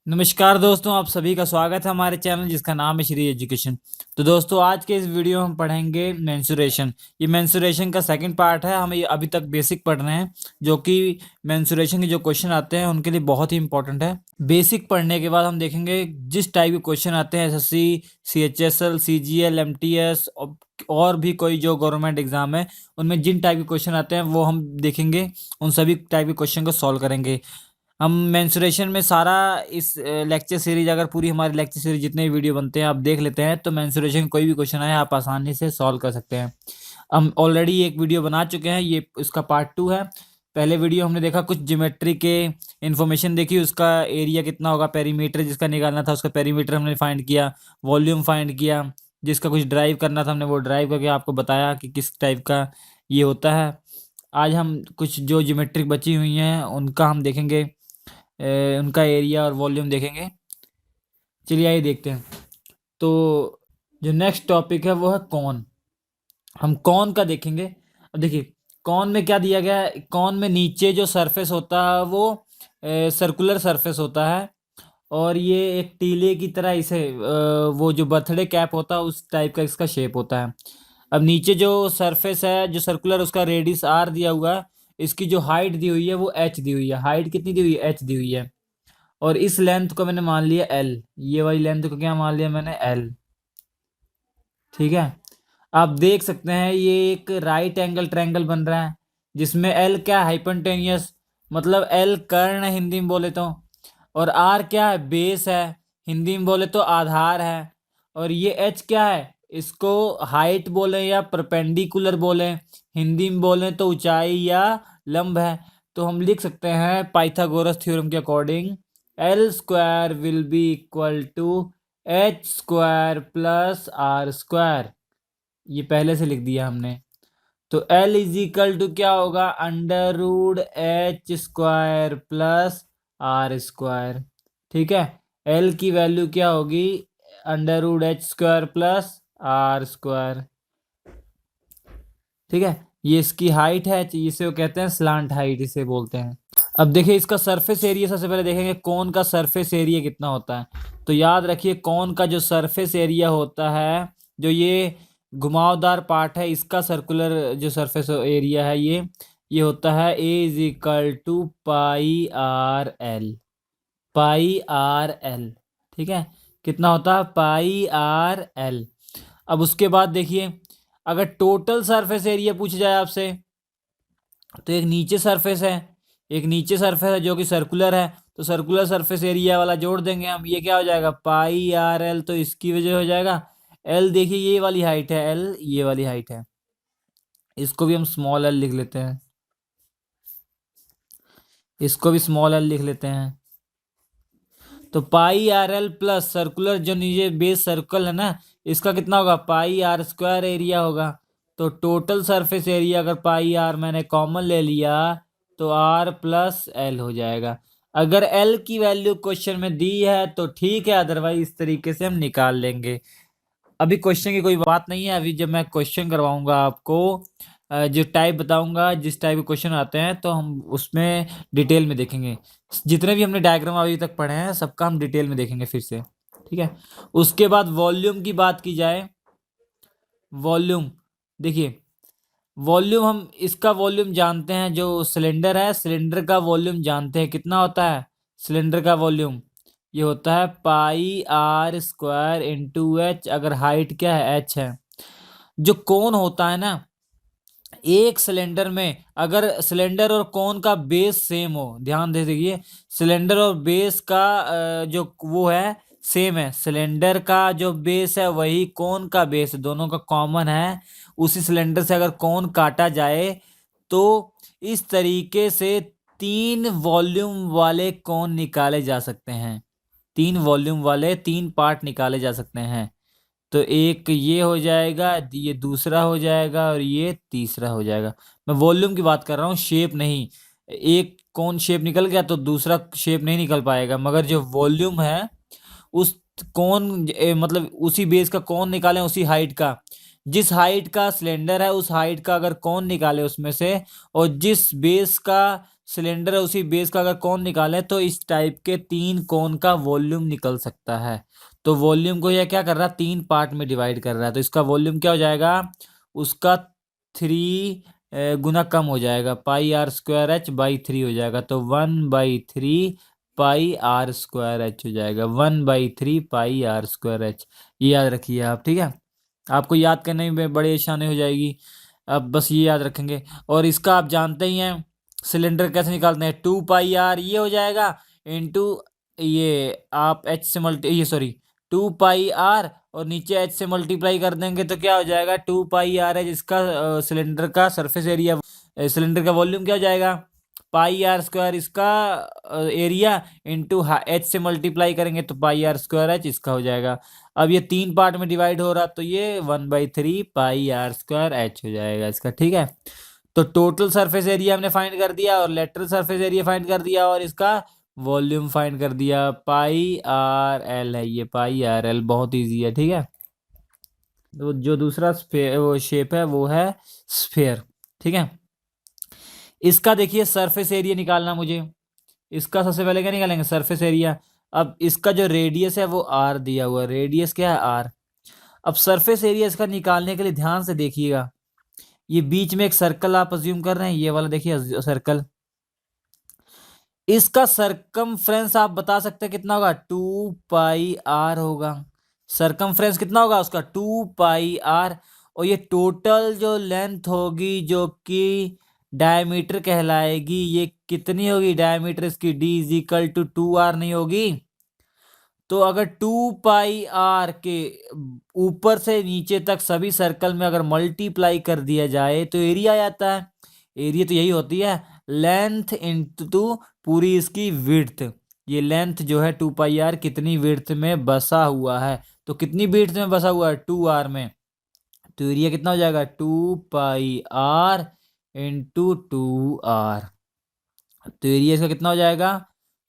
नमस्कार दोस्तों, आप सभी का स्वागत है हमारे चैनल जिसका नाम है श्री एजुकेशन। तो दोस्तों, आज के इस वीडियो में हम पढ़ेंगे मेंसुरेशन। ये मेंसुरेशन का सेकंड पार्ट है। हम ये अभी तक बेसिक पढ़ रहे हैं, जो कि मेंसुरेशन के जो क्वेश्चन आते हैं उनके लिए बहुत ही इंपॉर्टेंट है। बेसिक पढ़ने के बाद हम देखेंगे जिस टाइप के क्वेश्चन आते हैं, एसएससी, सीएचएसएल, सीजीएल, एमटीएस और भी कोई जो गवर्नमेंट एग्जाम है, उनमें जिन टाइप के क्वेश्चन आते हैं वो हम देखेंगे। उन सभी टाइप के क्वेश्चन को सॉल्व करेंगे हम मेंसुरेशन में। सारा इस लेक्चर सीरीज, अगर पूरी हमारी लेक्चर सीरीज जितने भी वीडियो बनते हैं आप देख लेते हैं, तो मेंसुरेशन कोई भी क्वेश्चन आए आप आसानी से सॉल्व कर सकते हैं। हम ऑलरेडी एक वीडियो बना चुके हैं, ये इसका पार्ट 2 है। पहले वीडियो हमने देखा, कुछ ज्योमेट्री के इन्फॉर्मेशन देखी, उसका एरिया कितना होगा, पेरीमीटर जिसका निकालना था उसका पेरीमीटर हमने फाइंड किया, वॉल्यूम फाइंड किया, जिसका कुछ ड्राइव करना था हमने वो ड्राइव करके आपको बताया कि किस टाइप का ये होता है। आज हम कुछ जो ज्योमेट्रिक बची हुई हैं उनका हम देखेंगे, उनका एरिया और वॉल्यूम देखेंगे। चलिए आइए देखते हैं। तो जो नेक्स्ट टॉपिक है वो है कॉन। हम कॉन का देखेंगे। अब देखिए, कॉन में क्या दिया गया है। कॉन में नीचे जो सरफेस होता है वो सर्कुलर सरफेस होता है, और ये एक टीले की तरह इसे वो जो बर्थडे कैप होता है उस टाइप का इसका शेप होता है। अब नीचे जो सरफेस है जो सर्कुलर, उसका रेडियस आर दिया हुआ है, इसकी जो हाइट दी हुई है वो एच दी हुई है। हाइट कितनी दी हुई है? एच दी हुई है। और इस लेंथ को मैंने मान लिया एल। ये वाली लेंथ को क्या मान लिया मैंने? एल। ठीक है। आप देख सकते हैं ये एक राइट एंगल ट्रायंगल बन रहा है, जिसमें एल क्या है? हाइपोटेन्यूस, मतलब एल कर्ण है हिंदी में बोले तो, और आर क्या है? बेस है, हिंदी में बोले तो आधार है। और ये एच क्या है? इसको हाइट बोले या परपेंडिकुलर बोले, हिंदी में बोले तो ऊंचाई या लंब है। तो हम लिख सकते हैं पाइथागोरस थ्योरम के according L square will be equal to H square plus R square. ये पहले से लिख दिया हमने। तो L इज इक्वल टू क्या होगा? Under root H square plus R square. ठीक है। L की वैल्यू क्या होगी? Under root H square plus R square. ठीक है। ये इसकी हाइट है, इसे वो कहते हैं स्लांट हाइट, इसे बोलते हैं। अब देखिए इसका सरफेस एरिया, सबसे पहले देखेंगे कौन का सरफेस एरिया कितना होता है। तो याद रखिए कौन का जो सरफेस एरिया होता है, जो ये घुमावदार पार्ट है, इसका सर्कुलर जो सरफेस एरिया है ये होता है A is equal to pi r l. Pi r l. ठीक है। कितना होता है? Pi r l. अब उसके बाद देखिए, अगर टोटल सरफेस एरिया पूछ जाए आपसे, तो एक नीचे सरफेस है, एक नीचे सरफेस है जो कि सर्कुलर है, तो सर्कुलर सरफेस एरिया वाला जोड़ देंगे हम। ये क्या हो जाएगा? पाई आर एल। तो इसकी वजह हो जाएगा एल। देखिए ये वाली हाइट है एल, ये वाली हाइट है, इसको भी हम स्मॉल एल लिख लेते हैं, इसको भी स्मॉल एल लिख लेते हैं। तो पाई आर एल प्लस सर्कुलर जो नीचे बेस सर्कल है ना, इसका कितना होगा? पाई आर स्क्वायर एरिया होगा। तो टोटल सरफेस एरिया अगर पाई आर मैंने कॉमन ले लिया तो आर प्लस एल हो जाएगा। अगर एल की वैल्यू क्वेश्चन में दी है तो ठीक है, अदरवाइज इस तरीके से हम निकाल लेंगे। अभी क्वेश्चन की कोई बात नहीं है। अभी जब मैं क्वेश्चन करवाऊंगा आपको, जो टाइप बताऊंगा, जिस टाइप के क्वेश्चन आते हैं, तो हम उसमें डिटेल में देखेंगे। जितने भी हमने डायग्राम अभी तक पढ़े हैं सबका हम डिटेल में देखेंगे फिर से। ठीक है। उसके बाद वॉल्यूम की बात की जाए, वॉल्यूम देखिए, वॉल्यूम हम इसका वॉल्यूम जानते हैं। जो सिलेंडर है, सिलेंडर का वॉल्यूम जानते हैं कितना होता है। सिलेंडर का वॉल्यूम ये होता है pi are square into H, अगर हाइट क्या है? एच है। जो कोन होता है ना, एक सिलेंडर में अगर सिलेंडर और कोन का बेस सेम हो, ध्यान दे देखिए, सिलेंडर और बेस का जो वो है सेम है। सिलेंडर का जो बेस है वही कोन का बेस है, दोनों का कॉमन है। उसी सिलेंडर से अगर कोन काटा जाए तो इस तरीके से 3 वॉल्यूम वाले कोन निकाले जा सकते हैं। 3 वॉल्यूम वाले 3 पार्ट निकाले जा सकते हैं। तो एक ये हो जाएगा, ये दूसरा हो जाएगा, और ये तीसरा हो जाएगा। मैं वॉल्यूम की बात कर रहा हूँ, शेप नहीं। एक कौन शेप निकल गया तो दूसरा शेप नहीं निकल पाएगा, मगर जो वॉल्यूम है उस कौन मतलब उसी बेस का कौन निकालें, उसी हाइट का, जिस हाइट का सिलेंडर है उस हाइट का अगर कौन निकाले उसमें से, और जिस बेस का सिलेंडर है उसी बेस का अगर कौन निकाले, तो इस टाइप के 3 कोन का वॉल्यूम निकल सकता है। तो वॉल्यूम को यह क्या कर रहा है, 3 पार्ट में डिवाइड कर रहा है, तो इसका वॉल्यूम क्या हो जाएगा, उसका 3 गुना कम हो जाएगा, पाई आर स्क्वायर एच बाई 3 हो जाएगा, तो 1/3 पाई आर स्क्वायर एच हो जाएगा, 1/3 पाई आर स्क्वायर एच। ये याद रखिए आप, ठीक है, आपको याद करने में बड़ी आसानी हो जाएगी। अब बस ये याद रखेंगे। और इसका आप जानते ही हैं सिलेंडर कैसे निकालते हैं, 2 पाई आर ये हो जाएगा इंटू ये आप एच से मल्टी ये सॉरी 2 पाई आर, और नीचे एच से मल्टीप्लाई कर देंगे तो क्या हो जाएगा, 2 पाई आर है जिसका सिलेंडर का सरफेस एरिया, सिलेंडर का वॉल्यूम क्या हो जाएगा, पाई आर स्क्वायर इसका एरिया इंटू एच से मल्टीप्लाई करेंगे तो पाई आर स्क्वायर एच इसका हो जाएगा। अब ये 3 पार्ट में डिवाइड हो रहा तो ये 1/3 पाई आर स्क्वायर एच हो जाएगा इसका, ठीक है। तो टोटल सरफेस एरिया हमने फाइंड कर दिया, और लेटरल सरफेस एरिया फाइंड कर दिया, और इसका वॉल्यूम फाइंड कर दिया, पाई आर एल है, ये पाई आर एल बहुत इजी है, ठीक है। तो जो दूसरा वो शेप है वो है स्फेयर, ठीक है। इसका देखिए सरफेस एरिया निकालना मुझे, इसका सबसे पहले क्या निकालेंगे, सरफेस एरिया। अब इसका जो रेडियस है वो आर दिया हुआ है, रेडियस क्या है, आर। अब सरफेस एरिया इसका निकालने के लिए ध्यान से देखिएगा, ये बीच में एक सर्कल आप अज्यूम कर रहे हैं, ये वाला देखिए सर्कल, इसका सरकमफ्रेंस आप बता सकते हैं कितना होगा, 2 पाई आर होगा। सरकमफ्रेंस कितना होगा उसका, 2 पाई आर। और ये टोटल जो लेंथ होगी जो कि डायमीटर कहलाएगी, ये कितनी होगी डायमीटर इसकी, D = 2R नहीं होगी। तो अगर 2 पाई आर के ऊपर से नीचे तक सभी सर्कल में अगर मल्टीप्लाई कर दिया जाए तो एरिया आ जाता है। एरिया तो यही होती है, लेंथ इंटू पूरी इसकी विड्थ। ये लेंथ जो है 2 पाई आर कितनी विड्थ में बसा हुआ है, तो कितनी विड्थ में बसा हुआ है, 2R में, तो एरिया कितना हो जाएगा, 2 पाई आर इंटू 2R। तो एरिया इसका कितना हो जाएगा,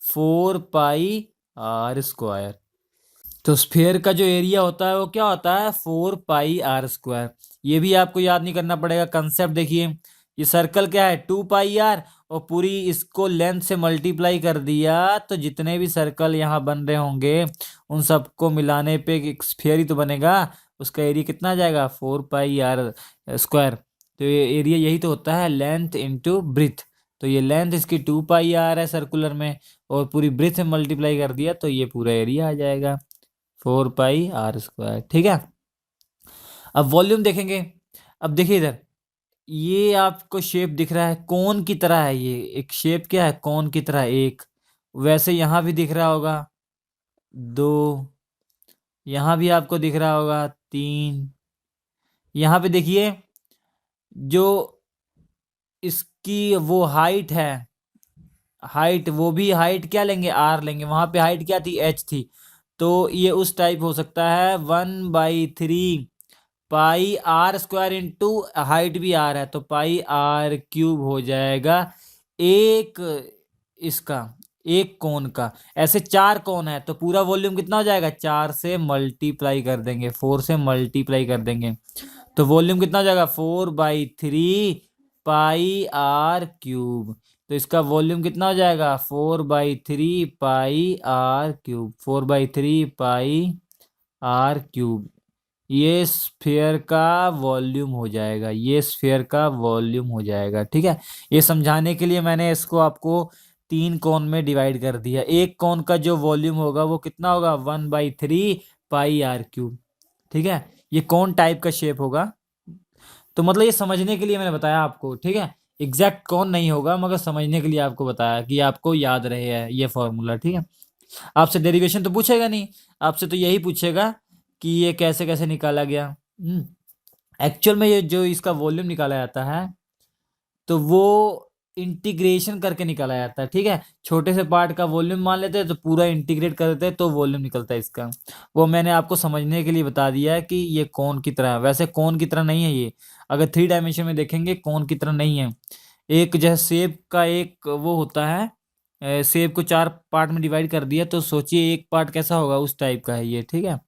4 पाई आर स्क्वायर। तो स्फेयर का जो एरिया होता है वो क्या होता है, 4 पाई आर स्क्वायर। ये भी आपको याद नहीं करना पड़ेगा, कंसेप्ट देखिए, ये सर्कल क्या है, 2 पाई आर, और पूरी इसको लेंथ से मल्टीप्लाई कर दिया तो जितने भी सर्कल यहाँ बन रहे होंगे उन सबको मिलाने पे एक स्फेयर ही तो बनेगा। उसका एरिया कितना आ जाएगा, 4 पाई आर स्क्वायर। तो ये एरिया यही तो होता है, लेंथ इंटू ब्रिथ। तो ये लेंथ इसकी 2 पाई आर है सर्कुलर में, और पूरी ब्रिथ में मल्टीप्लाई कर दिया तो ये पूरा एरिया आ जाएगा 4 पाई आर स्क्वायर, ठीक है। अब वॉल्यूम देखेंगे। अब देखिए इधर, ये आपको शेप दिख रहा है कोन की तरह है, ये एक शेप क्या है, कोन की तरह एक। वैसे यहां भी दिख रहा होगा 2, यहां भी आपको दिख रहा होगा 3। यहां पे देखिए जो इसकी वो हाइट है, हाइट वो भी हाइट क्या लेंगे, आर लेंगे, वहां पे हाइट क्या थी, एच थी। तो ये उस टाइप हो सकता है 1/3 पाई आर स्क्वायर इंटू हाइट भी आर है तो पाई आर क्यूब हो जाएगा एक इसका, एक कोन का। ऐसे 4 कोन है तो पूरा वॉल्यूम कितना हो जाएगा, 4 से मल्टीप्लाई कर देंगे, 4 से मल्टीप्लाई कर देंगे तो वॉल्यूम कितना हो जाएगा, 4/3 पाई आर क्यूब। तो इसका वॉल्यूम कितना हो जाएगा, 4/3 pi r cube, 4/3 pi r cube. ये स्फेयर का वॉल्यूम हो जाएगा, ये स्फेयर का वॉल्यूम हो जाएगा, ठीक है। ये समझाने के लिए मैंने इसको आपको 3 कोन में डिवाइड कर दिया। एक कोन का जो वॉल्यूम होगा वो कितना होगा, 1/3 पाई आर क्यूब, ठीक है। ये कौन टाइप का शेप होगा, तो मतलब ये समझने के लिए मैंने बताया आपको, ठीक है। एग्जैक्ट कौन नहीं होगा मगर समझने के लिए आपको बताया कि आपको याद रहे है ये फॉर्मूला, ठीक है। आपसे डेरिवेशन तो पूछेगा नहीं, आपसे तो यही पूछेगा कि ये कैसे कैसे निकाला गया। एक्चुअल में ये जो इसका वॉल्यूम निकाला जाता है तो वो इंटीग्रेशन करके निकाला जाता है, ठीक है। छोटे से पार्ट का वॉल्यूम मान लेते हैं तो पूरा इंटीग्रेट कर देते हैं तो वॉल्यूम निकलता है इसका। वो मैंने आपको समझने के लिए बता दिया है कि ये कोन की तरह है, वैसे कोन की तरह नहीं है ये। अगर 3 डायमेंशन में देखेंगे कोन की तरह नहीं है। एक जैसे शेप का एक वो होता है सेब को 4 पार्ट में डिवाइड कर दिया, तो सोचिए एक पार्ट कैसा होगा, उस टाइप का है ये। ठीक है,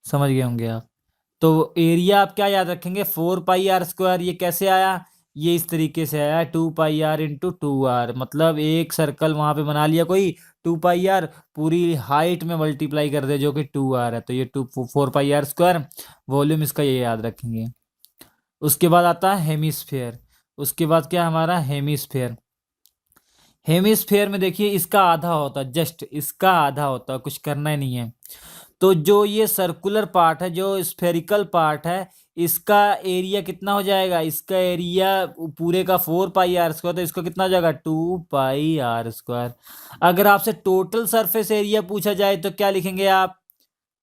समझ गए होंगे आप। तो एरिया आप क्या याद रखेंगे, 4 पाई r स्क्वायर। ये कैसे आया, ये इस तरीके से आया, 2 पाई r इंटू 2 r। मतलब एक सर्कल वहां पे बना लिया कोई, 2 पाई r पूरी हाइट में मल्टीप्लाई कर दे जो कि 2r है, तो ये 4 पाई r स्क्वायर। वॉल्यूम इसका ये याद रखेंगे। उसके बाद आता है हेमिस्फेयर। उसके बाद क्या हमारा हेमिस्फेयर। हेमिस्फेयर में देखिए इसका आधा होता है, जस्ट इसका आधा होता है, कुछ करना ही नहीं है। तो जो ये सर्कुलर पार्ट है, जो स्फेरिकल पार्ट है, इसका एरिया कितना हो जाएगा, इसका एरिया पूरे का 4 पाई r स्क्वायर, तो इसका कितना हो जाएगा 2 पाई r स्क्वायर। अगर आपसे टोटल सरफेस एरिया पूछा जाए तो क्या लिखेंगे आप,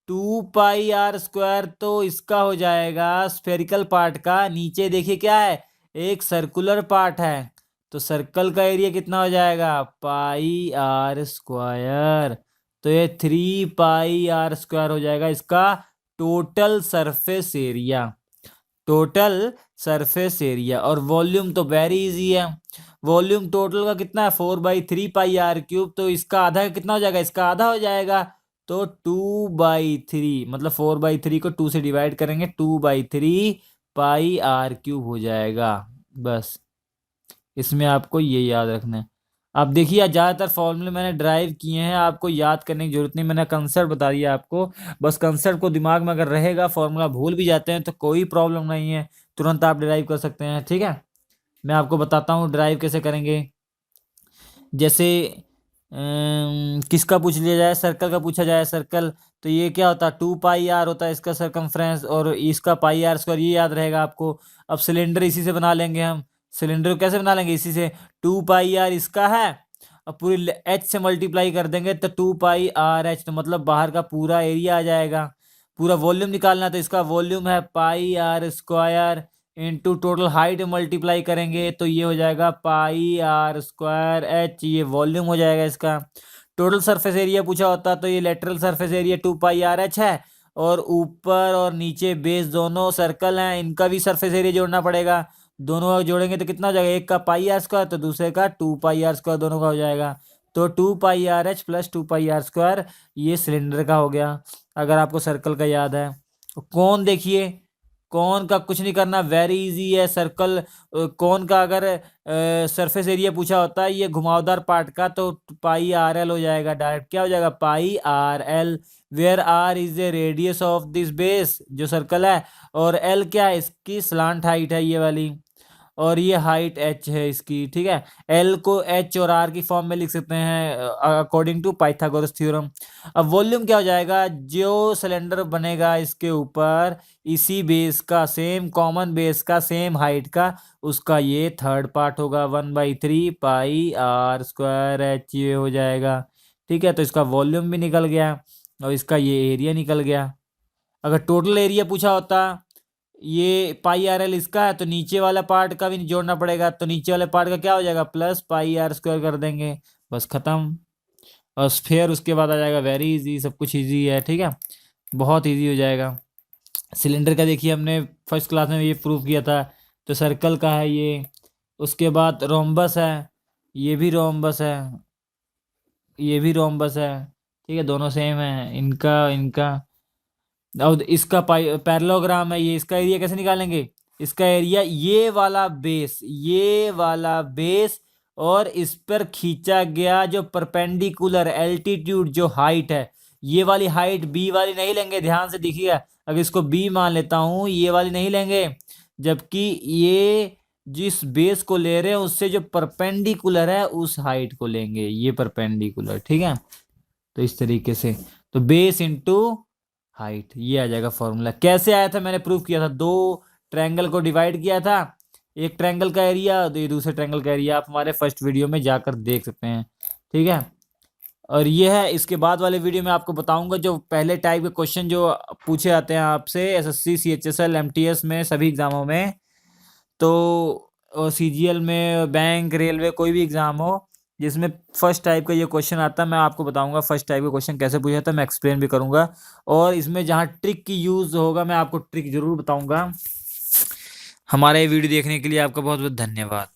2 पाई r स्क्वायर। तो इसका हो जाएगा स्फेरिकल पार्ट का, नीचे देखिए क्या है, एक सर्कुलर पार्ट है, तो सर्कल का एरिया कितना हो जाएगा, पाई r स्क्वायर। तो ये 3 पाई r स्क्वायर हो जाएगा इसका total surface area. Total surface area. और वॉल्यूम तो वेरी इजी है। वॉल्यूम टोटल का कितना है, 4/3 पाई r क्यूब। तो इसका आधा कितना हो जाएगा, इसका आधा हो जाएगा, तो 2/3, मतलब 4/3 को 2 से डिवाइड करेंगे, 2/3 पाई r क्यूब हो जाएगा। बस इसमें आपको ये याद रखना है। अब देखिए ज़्यादातर फॉर्मूले मैंने ड्राइव किए हैं, आपको याद करने की जरूरत नहीं, मैंने कंसेप्ट बता दिया आपको। बस कंसेप्ट को दिमाग में अगर रहेगा, फॉर्मूला भूल भी जाते हैं तो कोई प्रॉब्लम नहीं है, तुरंत आप ड्राइव कर सकते हैं। ठीक है, मैं आपको बताता हूँ ड्राइव कैसे करेंगे। जैसे किसका पूछ लिया जाए, सर्कल का पूछा जाए, सर्कल, तो ये क्या होता है, 2 पाई r होता है इसका सरकमफ्रेंस, और इसका पाई r स्क्वायर, ये याद रहेगा आपको। अब सिलेंडर इसी से बना लेंगे हम। सिलेंडर को कैसे बना लेंगे, इसी से, 2 पाई r इसका है, अब पूरी h से मल्टीप्लाई कर देंगे, तो 2 पाई r h, तो मतलब बाहर का पूरा एरिया आ जाएगा। पूरा वॉल्यूम निकालना, तो इसका वॉल्यूम है पाई r square into total height multiply करेंगे, तो ये हो जाएगा पाई r स्क्वायर h, ये वॉल्यूम हो जाएगा इसका। टोटल सरफेस एरिया पूछा होता तो ये लेटरल सरफेस एरिया 2 पाई r h है, और ऊपर और नीचे बेस दोनों सर्कल हैं, इनका भी सरफेस एरिया जोड़ना पड़ेगा। दोनों जोड़ेंगे तो कितना हो जाएगा, एक का पाई r स्क्वायर तो दूसरे का 2 पाई r स्क्वायर, दोनों का हो जाएगा, तो 2 पाई r h प्लस 2 पाई r स्क्वायर, ये सिलेंडर का हो गया। अगर आपको सर्कल का याद है। कौन देखिए, कौन का कुछ नहीं करना, वेरी इजी है। सर्कल कौन का अगर सरफेस एरिया पूछा होता है ये घुमावदार पार्ट का, तो पाई r l हो जाएगा, डायरेक्ट क्या हो जाएगा, pi r l, where r is the radius of this base, जो सर्कल है, और l क्या है, इसकी स्लांट हाइट है ये वाली, और ये हाइट h है इसकी। ठीक है, l को h और r की फॉर्म में लिख सकते हैं अकॉर्डिंग टू पाइथागोरस थ्योरम। अब वॉल्यूम क्या हो जाएगा, जो सिलेंडर बनेगा इसके ऊपर इसी बेस का, सेम कॉमन बेस का, सेम हाइट का, उसका ये थर्ड पार्ट होगा, 1/3 पाई r स्क्वायर h, ये हो जाएगा। ठीक है, तो इसका वॉल्यूम भी निकल गया, और इसका ये एरिया निकल गया। अगर टोटल एरिया पूछा होता, ये पाई r l इसका है, तो नीचे वाला पार्ट का भी जोड़ना पड़ेगा, तो नीचे वाले पार्ट का क्या हो जाएगा, प्लस पाई r स्क्वायर कर देंगे, बस खत्म। और स्फेयर उसके बाद आ जाएगा, वेरी इजी, सब कुछ इजी है। ठीक है, बहुत इजी हो जाएगा। सिलेंडर का देखिए हमने फर्स्ट क्लास में ये प्रूव किया था, तो सर्कल का है ये। उसके बाद रोम्बस है, ये भी रोम्बस है, ये भी रोम्बस है। ठीक है, दोनों सेम है, इनका इनका। और इसका पैरेललोग्राम है ये, इसका एरिया कैसे निकालेंगे, इसका एरिया ये वाला बेस, ये वाला बेस, और इस पर खींचा गया जो परपेंडिकुलर एल्टीट्यूड, जो हाइट है, ये वाली हाइट बी वाली नहीं लेंगे, ध्यान से देखिएगा। अगर इसको बी मान लेता हूं, ये वाली नहीं लेंगे, जबकि ये जिस बेस को ले रहे हैं उससे जो परपेंडिकुलर है उस हाइट को लेंगे, ये परपेंडिकुलर। ठीक है, तो इस तरीके से, तो बेस इंटू हाइट, ये आ जाएगा फॉर्मूला। कैसे आया था, मैंने प्रूव किया था, दो ट्रायंगल को डिवाइड किया था, एक ट्रायंगल का एरिया, तो ये दूसरे ट्रायंगल का एरिया, आप हमारे फर्स्ट वीडियो में जाकर देख सकते हैं। ठीक है, और ये है, इसके बाद वाले वीडियो में आपको बताऊंगा जो पहले टाइप के क्वेश्चन जो पूछे जाते हैं आपसे एसएससी, सीएचएसएल, एमटीएस में, सभी एग्जामों में, तो सीजीएल में, बैंक, रेलवे, कोई भी एग्जाम हो जिसमें फर्स्ट टाइप का ये क्वेश्चन आता है, मैं आपको बताऊंगा फर्स्ट टाइप का क्वेश्चन कैसे पूछा था, मैं एक्सप्लेन भी करूंगा। और इसमें जहाँ ट्रिक की यूज होगा मैं आपको ट्रिक जरूर बताऊंगा। हमारे वीडियो देखने के लिए आपका बहुत बहुत धन्यवाद।